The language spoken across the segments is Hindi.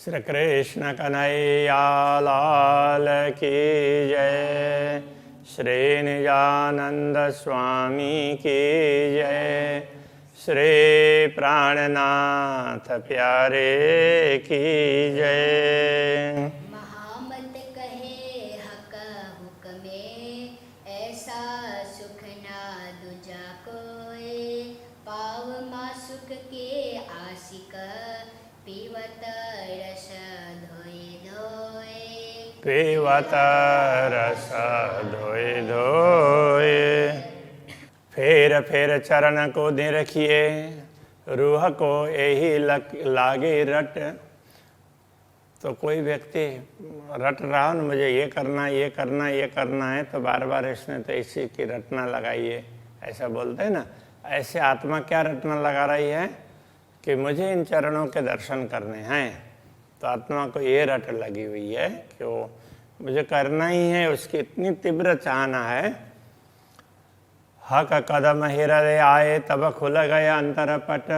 श्री कृष्ण कन्हैया लाल की जय। श्री निजानंद स्वामी की जय। श्री प्राणनाथ प्यारे की जय। महामत कहे हक हुक में, ऐसा सुख ना दूजा कोई। पाव मा सुख के आशिक, पीवत रस धोए धोए। पीवत रस धोए धोए। फेर चरण को दे रखिए, रूह को यही लागे रट। तो कोई व्यक्ति रट रहा न मुझे ये करना ये करना ये करना है, तो बार बार इसने तो इसी की रटना लगाई है, ऐसा बोलते हैं ना। ऐसे आत्मा क्या रटना लगा रही है कि मुझे इन चरणों के दर्शन करने हैं। तो आत्मा को ये रट लगी हुई है कि वो मुझे करना ही है, उसकी इतनी तीव्र चाहना है। हक कदम हृदय आए, तब खुल गया अंतर पट।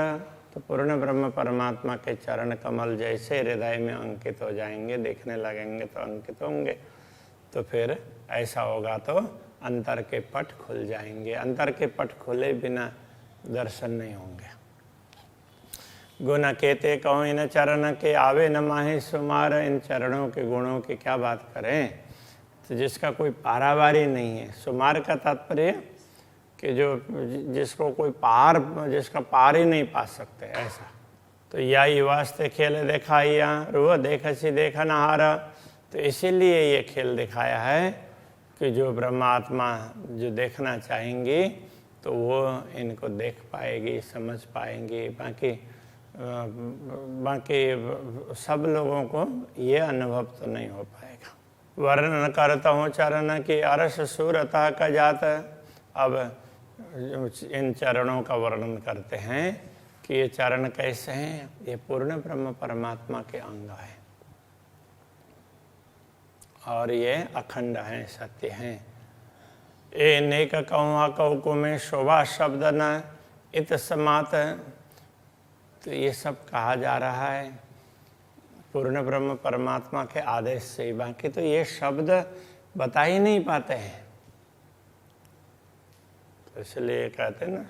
तो पूर्ण ब्रह्म परमात्मा के चरण कमल जैसे हृदय में अंकित हो जाएंगे, देखने लगेंगे तो अंकित होंगे। तो फिर ऐसा होगा तो अंतर के पट खुल जाएंगे। अंतर के पट खुले बिना दर्शन नहीं होंगे। गुण केते कहो इन चरण के, आवे न माहे सुमार। इन चरणों के गुणों की क्या बात करें। तो जिसका कोई पारावारी नहीं है। सुमार का तात्पर्य कि जो जिसको कोई जिसका पार ही नहीं पा सकते, ऐसा। तो याई वास्ते खेल दिखाइया, रूह देखसी देख न हारा। तो इसीलिए ये खेल दिखाया है कि जो ब्रह्मात्मा जो देखना चाहेंगी तो वो इनको देख पाएगी, समझ पाएंगी। बाकी सब लोगों को ये अनुभव तो नहीं हो पाएगा। वर्णन करता हूँ चरण की, अरस सूरता का जात। अब इन चरणों का वर्णन करते हैं कि ये चरण कैसे हैं। ये पूर्ण ब्रह्म परमात्मा के अंग है और ये अखंड हैं, सत्य हैं। ए नेक कौआ कौकु में शोभा शब्द न इत समात। तो ये सब कहा जा रहा है पूर्ण ब्रह्म परमात्मा के आदेश से। बाकी तो ये शब्द बता ही नहीं पाते हैं, तो इसलिए कहते हैं ना।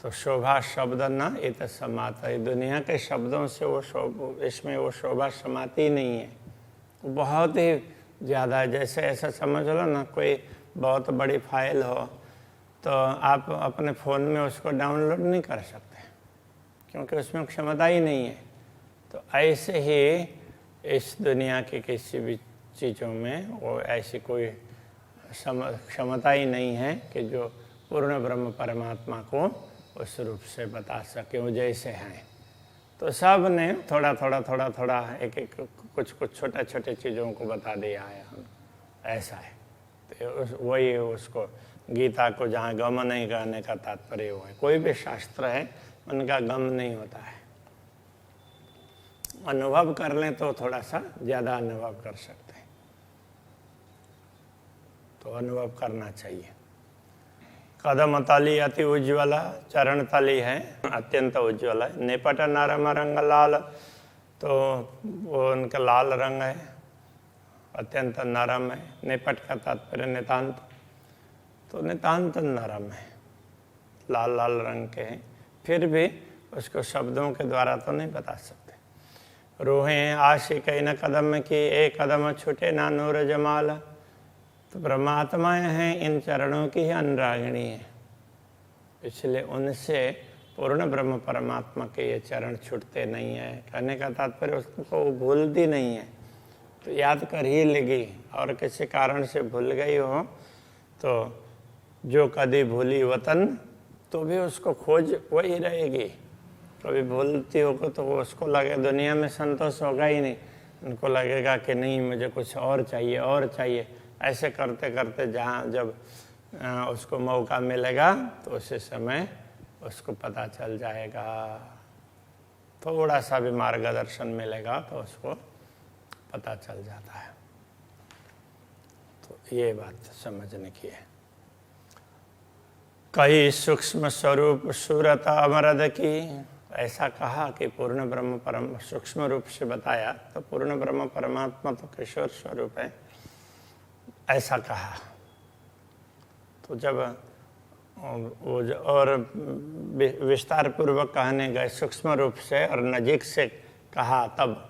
तो शोभा शब्द न इत समात। दुनिया के शब्दों से इसमें वो शोभा समाती नहीं है। बहुत ही ज़्यादा, जैसे ऐसा समझ लो ना, कोई बहुत बड़ी फाइल हो तो आप अपने फ़ोन में उसको डाउनलोड नहीं कर सकते क्योंकि उसमें क्षमता ही नहीं है। तो ऐसे ही इस दुनिया की किसी भी चीज़ों में वो ऐसी कोई क्षमता ही नहीं है कि जो पूर्ण ब्रह्म परमात्मा को उस रूप से बता सके वो जैसे हैं। तो सब ने थोड़ा थोड़ा एक कुछ छोटे छोटे चीज़ों को बता दिया है, ऐसा है। तो वही उसको गीता को जहाँ गम नहीं करने का तात्पर्य वो है। कोई भी शास्त्र है उनका गम नहीं होता है। अनुभव कर लें तो थोड़ा सा ज़्यादा अनुभव कर सकते हैं, तो अनुभव करना चाहिए। कदम तली अति उज्ज्वला, चरण तली है अत्यंत उज्ज्वल है। निपट नरम रंग लाल, तो वो उनका लाल रंग है, अत्यंत नरम है। निपट का तात्पर्य नितांत, तो नितांत नरम है, लाल लाल रंग के हैं। फिर भी उसको शब्दों के द्वारा तो नहीं बता सकते। रूहें आशिक न कदम की, एक कदम छूटे ना नूर जमाल। तो परमात्माएँ हैं, इन चरणों की ही अनुरागिणी है, इसलिए उनसे पूर्ण ब्रह्म परमात्मा के ये चरण छूटते नहीं है। कहने का तात्पर्य उसको भूलती नहीं है, तो याद कर ही लेगी। और किसी कारण से भूल गई हो तो जो कभी भूली वतन, तो भी उसको खोज वही रहेगी। कभी भूलती होगा तो वो उसको लगे दुनिया में संतोष होगा ही नहीं, उनको लगेगा कि नहीं मुझे कुछ और चाहिए और चाहिए। ऐसे करते करते जहाँ जब उसको मौका मिलेगा तो उसी समय उसको पता चल जाएगा। थोड़ा सा भी मार्गदर्शन मिलेगा तो उसको पता चल जाता है। तो ये बात समझने की है। कई सूक्ष्म स्वरूप सूरत अमरद की, ऐसा कहा कि पूर्ण ब्रह्म परम सूक्ष्म रूप से बताया, तो पूर्ण ब्रह्म परमात्मा तो किशोर स्वरूप है, ऐसा कहा। तो जब और विस्तार पूर्वक कहने गए सूक्ष्म रूप से और नजीक से कहा, तब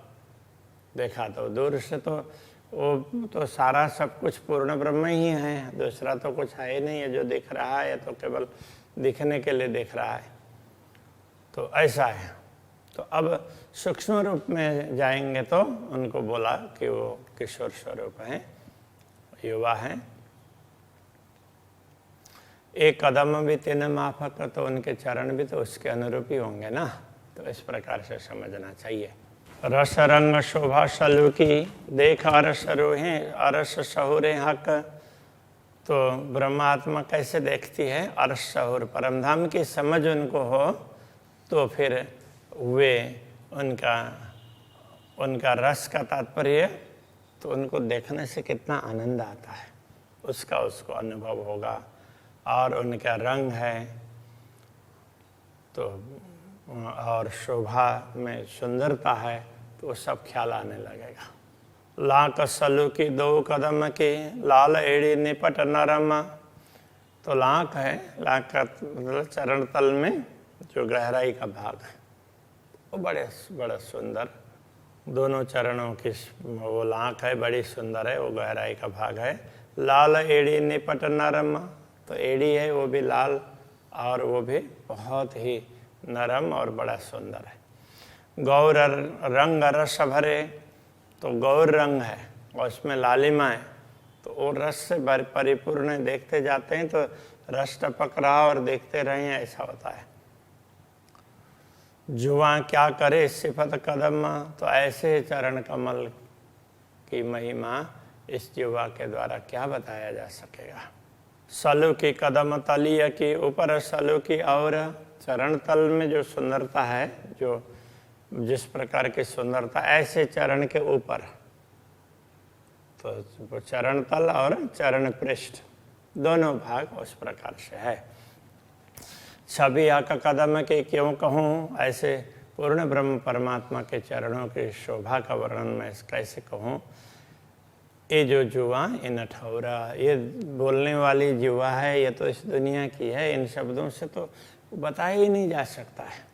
देखा तो दूर से तो वो तो सारा सब कुछ पूर्ण ब्रह्म ही है, दूसरा तो कुछ है ही नहीं है। जो दिख रहा है तो केवल दिखने के लिए दिख रहा है, तो ऐसा है। तो अब सूक्ष्म रूप में जाएंगे तो उनको बोला कि वो किशोर स्वरूप हैं, युवा हैं। एक कदम भी तीन माफक, तो उनके चरण भी तो उसके अनुरूप ही होंगे ना। तो इस प्रकार से समझना चाहिए। रस रंग शोभा सलू की देख अरस रोहे अरस सहुरे हक। तो ब्रह्मात्मा कैसे देखती है? अरस सहुर, परमधाम की समझ उनको हो तो फिर वे उनका रस का तात्पर्य, तो उनको देखने से कितना आनंद आता है उसका उसको अनुभव होगा। और उनका रंग है तो और शोभा में सुंदरता है, तो वो सब ख्याल आने लगेगा। लाक सलू की दो कदम की लाल एड़ी निपट नरम। तो लाक है, लाक का मतलब चरण तल में जो गहराई का भाग है वो बड़ा सुंदर, दोनों चरणों की वो लाक है, बड़ी सुंदर है, वो गहराई का भाग है। लाल एड़ी निपट नरम, तो एड़ी है वो भी लाल और वो भी बहुत ही नरम और बड़ा सुंदर है। गौर रंग रस भरे, तो गौर रंग है और उसमें लालिमा है, तो वो रस से परिपूर्ण देखते जाते हैं तो रस टपक रहा और देखते रहे, ऐसा होता है। जुआ क्या करे सिफत कदम, तो ऐसे चरण कमल की महिमा इस जुआ के द्वारा क्या बताया जा सकेगा। सलू की कदम तलिया की ऊपर सलू की, और चरण तल में जो सुंदरता है, जो जिस प्रकार की सुंदरता ऐसे चरण के ऊपर, तो चरण तल और चरण पृष्ठ दोनों भाग उस प्रकार से है। छवि आका कदम के क्यों कहूँ, ऐसे पूर्ण ब्रह्म परमात्मा के चरणों की शोभा का वर्णन मैं कैसे कहूँ। ये जो जुआ, ये नठौरा, ये बोलने वाली जुआ है, ये तो इस दुनिया की है, इन शब्दों से तो बताया ही नहीं जा सकता है।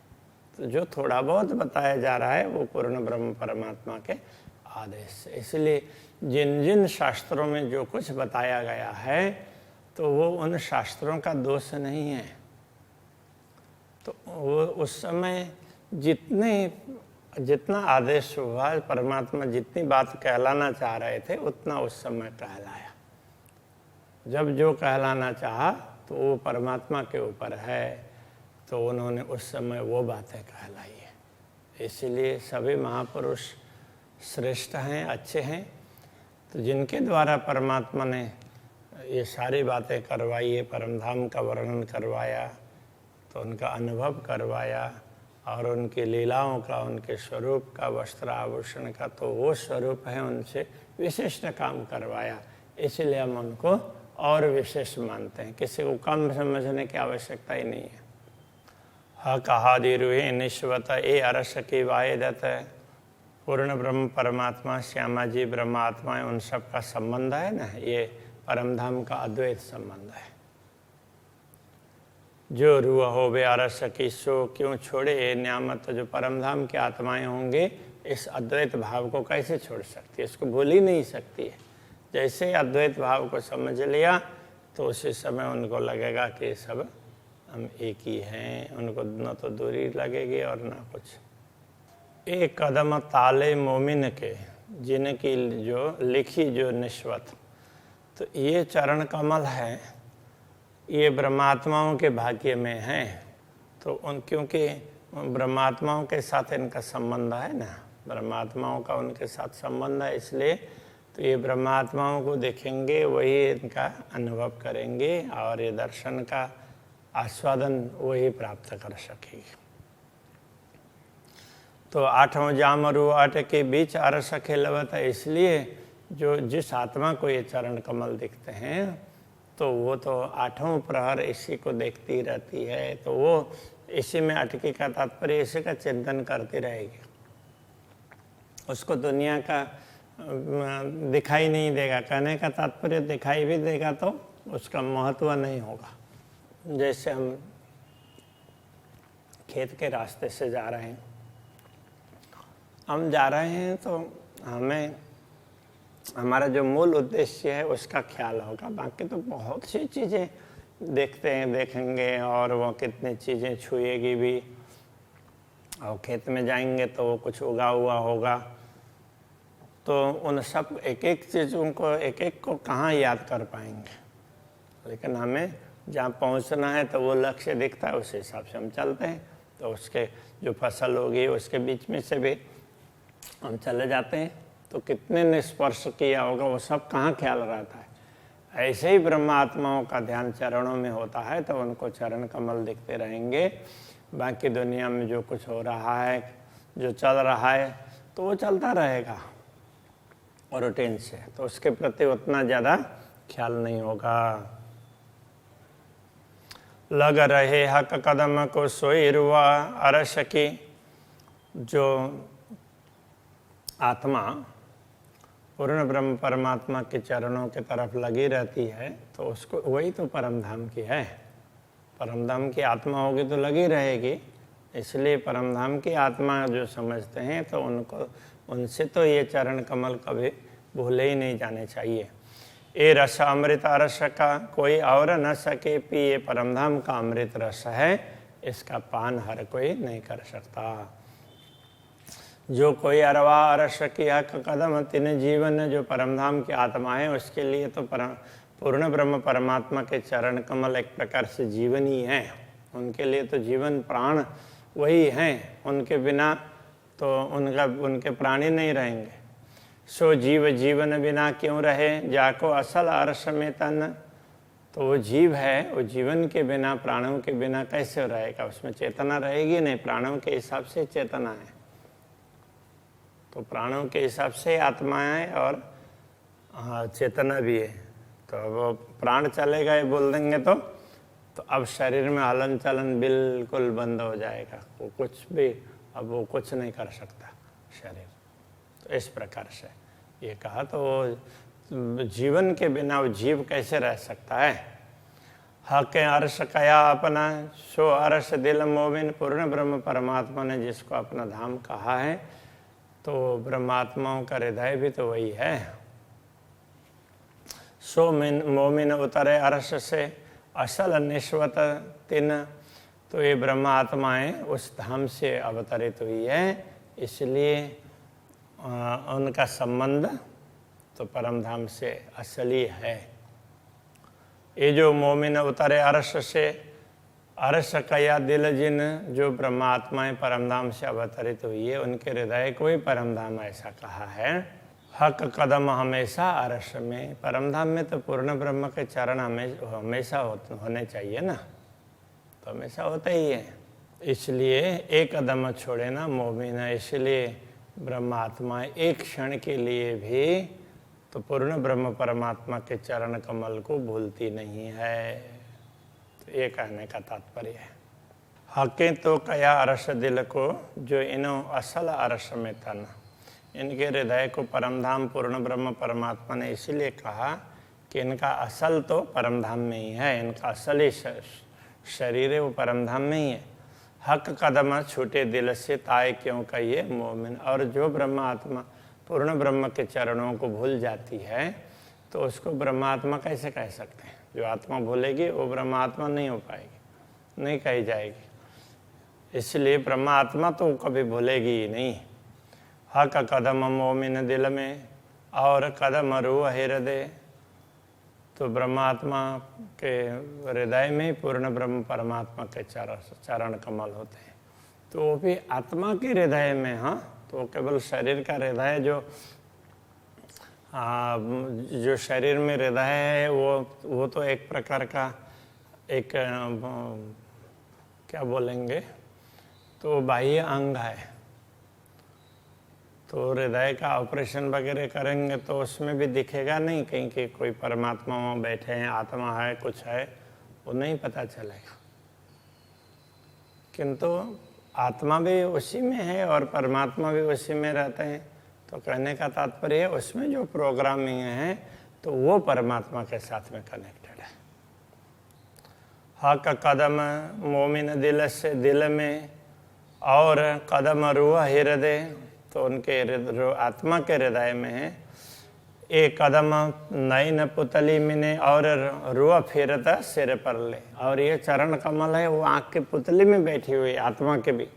तो जो थोड़ा बहुत बताया जा रहा है वो पूर्ण ब्रह्म परमात्मा के आदेश से। इसलिए जिन जिन शास्त्रों में जो कुछ बताया गया है तो वो उन शास्त्रों का दोष नहीं है। तो वो उस समय जितना आदेश हुआ, परमात्मा जितनी बात कहलाना चाह रहे थे उतना उस समय कहलाया। जब जो कहलाना चाहा तो वो परमात्मा के ऊपर है, तो उन्होंने उस समय वो बातें कहलाई है। इसलिए सभी महापुरुष श्रेष्ठ हैं, अच्छे हैं। तो जिनके द्वारा परमात्मा ने ये सारी बातें करवाई है, परमधाम का वर्णन करवाया, तो उनका अनुभव करवाया और उनकी लीलाओं का, उनके स्वरूप का, वस्त्र आभूषण का, तो वो स्वरूप है, उनसे विशिष्ट काम करवाया। इसलिए हम उनको और विशेष मानते हैं, किसी को कम समझने की आवश्यकता ही नहीं है। कहादि रूहे निश्वत ए अरस की वायदत, पूर्ण ब्रह्म परमात्मा, श्यामा जी ब्रह्मात्मा, उन सब का संबंध है ना, ये परमधाम का अद्वैत संबंध है। जो रूह हो बे अरस की सो क्यों छोड़े ए न्यामत, जो परमधाम की आत्माएं होंगे इस अद्वैत भाव को कैसे छोड़ सकती है, इसको भूल ही नहीं सकती है। जैसे अद्वैत भाव को समझ लिया तो उसी समय उनको लगेगा कि सब हम एक ही हैं, उनको न तो दूरी लगेगी और ना कुछ। एक कदम ताले मोमिन के, जिनकी जो लिखी जो निश्वत, तो ये चरण कमल है, ये ब्रह्मात्माओं के भाग्य में हैं। तो क्योंकि ब्रह्मात्माओं के साथ इनका संबंध है ना, ब्रह्मात्माओं का उनके साथ संबंध है, इसलिए तो ये ब्रह्मात्माओं को देखेंगे, वही इनका अनुभव करेंगे और ये दर्शन का आस्वादन वही प्राप्त कर सकेगी। तो आठों जामरु आठ के बीच अरस खेलवत, इसलिए जो जिस आत्मा को ये चरण कमल दिखते हैं तो वो तो आठों प्रहर इसी को देखती रहती है। तो वो इसी में अटकी का तात्पर्य इसी का चिंतन करती रहेगी। उसको दुनिया का दिखाई नहीं देगा। कहने का तात्पर्य दिखाई भी देगा तो उसका महत्व नहीं होगा। जैसे हम खेत के रास्ते से जा रहे हैं, हम जा रहे हैं तो हमें हमारा जो मूल उद्देश्य है उसका ख्याल होगा। बाकी तो बहुत सी चीज़ें देखेंगे और वो कितनी चीज़ें छुएगी भी। और खेत में जाएंगे तो वो कुछ उगा हुआ होगा, तो उन सब एक एक चीज़ों को एक एक को कहाँ याद कर पाएंगे। लेकिन हमें जहाँ पहुँचना है तो वो लक्ष्य दिखता है, उस हिसाब से हम चलते हैं। तो उसके जो फसल होगी उसके बीच में से भी हम चले जाते हैं, तो कितने ने स्पर्श किया होगा वो सब कहाँ ख्याल रहता है। ऐसे ही ब्रह्मात्माओं का ध्यान चरणों में होता है तो उनको चरण कमल दिखते रहेंगे। बाकी दुनिया में जो कुछ हो रहा है, जो चल रहा है, तो वो चलता रहेगा रूटीन से, तो उसके प्रति उतना ज़्यादा ख्याल नहीं होगा। लग रहे हक कदम को सोई रुआ अरस की। जो आत्मा पूर्ण ब्रह्म परमात्मा के चरणों की तरफ लगी रहती है तो उसको वही तो परम धाम की है। परम धाम की आत्मा होगी तो लगी रहेगी। इसलिए परम धाम की आत्मा जो समझते हैं तो उनसे तो ये चरण कमल कभी भूले ही नहीं जाने चाहिए। ये रस अमृत रस का कोई और न सके पिए, परम धाम का अमृत रस है, इसका पान हर कोई नहीं कर सकता। जो कोई अरवा अरस किया कदम तिन जीवन, जो परमधाम की आत्मा है उसके लिए तो पूर्ण ब्रह्म परमात्मा के चरण कमल एक प्रकार से जीवन ही है। उनके लिए तो जीवन प्राण वही हैं, उनके बिना तो उनके प्राण ही नहीं रहेंगे। सो जीव जीवन बिना क्यों रहे, जाको असल अरस में तन। तो वो जीव है, वो जीवन के बिना प्राणों के बिना कैसे रहेगा, उसमें चेतना रहेगी नहीं। प्राणों के हिसाब से चेतना है, तो प्राणों के हिसाब से आत्मा है और चेतना भी है। तो वो प्राण चलेगा ये बोल देंगे तो अब शरीर में हलन चलन बिल्कुल बंद हो जाएगा। वो कुछ भी अब वो कुछ नहीं कर सकता शरीर। तो इस प्रकार से ये कहा, तो जीवन के बिना वो जीव कैसे रह सकता है। हक अर्श कया अपना, सो अर्श दिल मोमिन। पूर्ण ब्रह्म परमात्मा ने जिसको अपना धाम कहा है, तो ब्रह्मात्माओं का हृदय भी तो वही है। सो मोमिन उतरे अर्श से असल निश्वत तिन। तो ये ब्रह्मात्माएं उस धाम से अवतरित हुई है, इसलिए उनका संबंध तो परम धाम से असली है। ये जो मोमिन उतरे अर्श से, अर्श कया दिल जिन, जो ब्रह्मात्माएं परमधाम से अवतरित हुई है उनके हृदय को ही परमधाम ऐसा कहा है। हक कदम हमेशा अर्श में, परमधाम में तो पूर्ण ब्रह्म के चरण हमेशा होने चाहिए ना, तो हमेशा होते ही है। इसलिए एक कदम छोड़े ना मोमिन। इसलिए ब्रह्मात्मा एक क्षण के लिए भी तो पूर्ण ब्रह्म परमात्मा के चरण कमल को भूलती नहीं है। तो ये कहने का तात्पर्य है। हकें तो कया अरस दिल को, जो इन्हों असल अरस में तन। इनके हृदय को परमधाम पूर्ण ब्रह्म परमात्मा ने इसीलिए कहा कि इनका असल तो परमधाम में ही है। इनका असल ही शरीर है वो परमधाम में ही है। हक कदम छूटे दिल से ताए क्यों कहिए मोमिन। और जो ब्रह्मात्मा पूर्ण ब्रह्म के चरणों को भूल जाती है तो उसको ब्रह्मात्मा कैसे कह सकते हैं। जो आत्मा भूलेगी वो ब्रह्मात्मा नहीं हो पाएगी, नहीं कही जाएगी। इसलिए ब्रह्मात्मा तो कभी भूलेगी ही नहीं। हक कदम मोमिन दिल में और कदम रूह हृदय। तो ब्रह्मात्मा के हृदय में पूर्ण ब्रह्म परमात्मा के चरण कमल होते हैं। तो वो भी आत्मा के हृदय में, हाँ, तो केवल शरीर का हृदय जो शरीर में हृदय है वो तो एक प्रकार का एक क्या बोलेंगे, तो बाह्य अंग है। तो हृदय का ऑपरेशन वगैरह करेंगे तो उसमें भी दिखेगा नहीं कहीं कि कोई परमात्मा वहाँ बैठे हैं, आत्मा है, कुछ है, वो नहीं पता चलेगा। किंतु आत्मा भी उसी में है और परमात्मा भी उसी में रहते हैं। तो कहने का तात्पर्य है उसमें जो प्रोग्रामिंग है तो वो परमात्मा के साथ में कनेक्टेड है। हक कदम मोमिन दिल से दिल में और कदम रूह हृदय, तो उनके आत्मा के हृदय में है। एक कदम नई न पुतली मिने और रूह फिरता सिर पर ले, और ये चरण कमल है वो आँख की पुतली में बैठी हुई आत्मा के भी,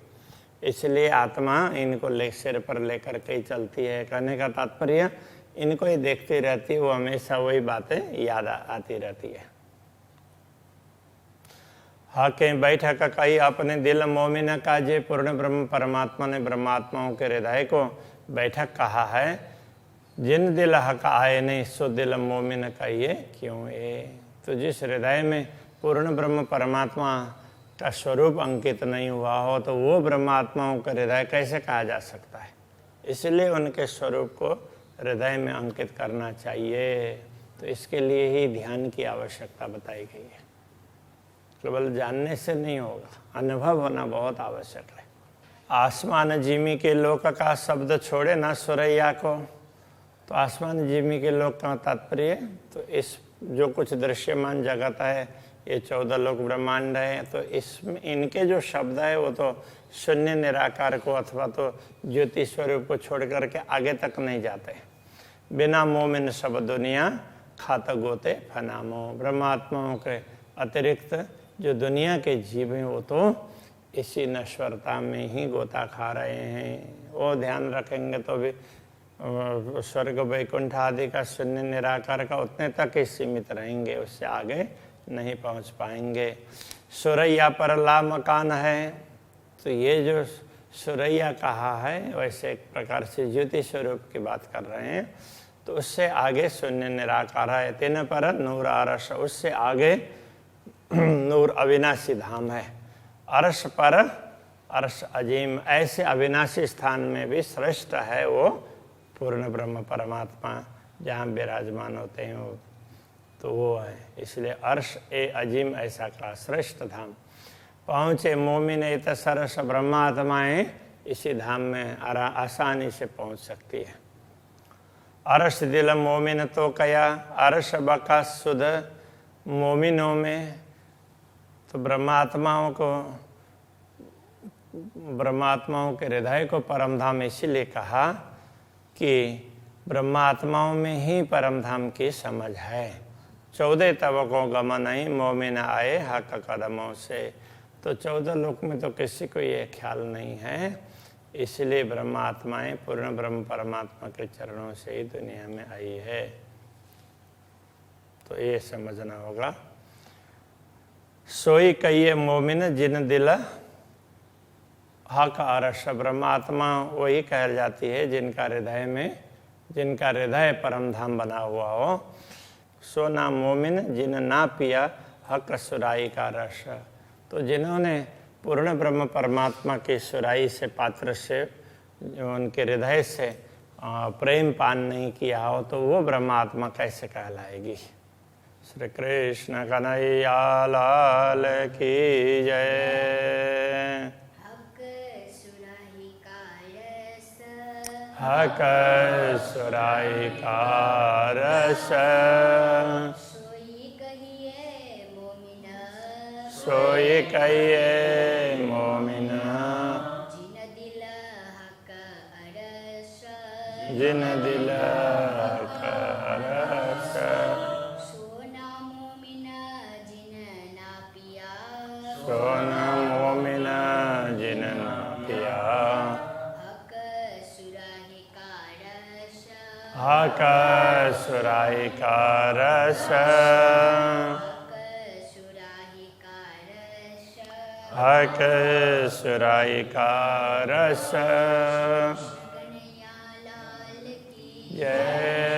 इसलिए आत्मा इनको सिर पर लेकर के ही चलती है। कहने का तात्पर्य इनको ही देखती रहती है, वो हमेशा वही बातें याद आती रहती है। हाँ कहीं बैठा का कही अपने दिल मोमिन का जे पूर्ण ब्रह्म परमात्मा ने ब्रह्मात्माओं के हृदय को बैठक कहा है। जिन दिल हक आए नहीं सो दिल मोमिन कहिए क्यों ए। तो जिस हृदय में पूर्ण ब्रह्म परमात्मा का स्वरूप अंकित नहीं हुआ हो तो वो ब्रह्मात्माओं का हृदय कैसे कहा जा सकता है। इसलिए उनके स्वरूप को हृदय में अंकित करना चाहिए। तो इसके लिए ही ध्यान की आवश्यकता बताई गई है। केवल जानने से नहीं होगा, अनुभव होना बहुत आवश्यक है। आसमान जिमी के लोक का शब्द छोड़े ना सुरैया को। तो आसमान जिमी के लोक का तात्पर्य, तो इस जो कुछ दृश्यमान जगत है, ये 14 लोक ब्रह्मांड है, तो इसमें इनके जो शब्द है वो तो शून्य निराकार को अथवा तो ज्योति स्वरूप को छोड़ करके आगे तक नहीं जाते। बिना मोमिन सब दुनिया खात गोते फनामो। ब्रह्मात्माओं के अतिरिक्त जो दुनिया के जीव हैं वो तो इसी नश्वरता में ही गोता खा रहे हैं। वो ध्यान रखेंगे तो भी स्वर्ग वैकुंठ आदि का शून्य निराकार का उतने तक ही सीमित रहेंगे, उससे आगे नहीं पहुंच पाएंगे। सुरैया पर ला मकान है, तो ये जो सुरैया कहा है वैसे एक प्रकार से ज्योति स्वरूप की बात कर रहे हैं। तो उससे आगे शून्य निराकार है। तीन पर नूर अरस, उससे आगे नूर अविनाशी धाम है। अरस पर अरस अजीम, ऐसे अविनाशी स्थान में भी श्रेष्ठ है वो पूर्ण ब्रह्म परमात्मा जहाँ विराजमान होते हैं वो, तो वो है। इसलिए अर्श ए अजीम ऐसा कहा, श्रेष्ठ धाम। पहुँचे मोमिन इत सरस, ब्रह्मात्माएँ इसी धाम में आसानी से पहुँच सकती है। अरस दिल मोमिन तो कया, अरस बका सुध मोमिनों में। तो ब्रह्मात्माओं के हृदय को परम धाम इसीलिए कहा कि ब्रह्मात्माओं में ही परम धाम की समझ है। 14 तबकों गमन ही मोमिन आए हक कदमों से। तो 14 लोक में तो किसी को ये ख्याल नहीं है, इसलिए ब्रह्मात्माएं पूर्ण ब्रह्म परमात्मा के चरणों से ही दुनिया में आई है। तो ये समझना होगा। सोई कहिए मोमिन जिन दिल हक अरस। ब्रह्मात्मा वही कह जाती है जिनका हृदय परम धाम बना हुआ हो। सोना मोमिन जिन ना पिया हक सुराई का रस। तो जिन्होंने पूर्ण ब्रह्म परमात्मा की सुराई से पात्र से उनके हृदय से प्रेम पान नहीं किया हो तो वो ब्रह्मात्मा कैसे कहलाएगी। श्री कृष्ण कन्हैया लाल की जय। हक सुराई का रस, सोई कहिए मोमिना, जिन दिल हक अरस। सोना मोमिना जिन ना पिया, हक सुराही का रस। हक सुराही का रस। जय।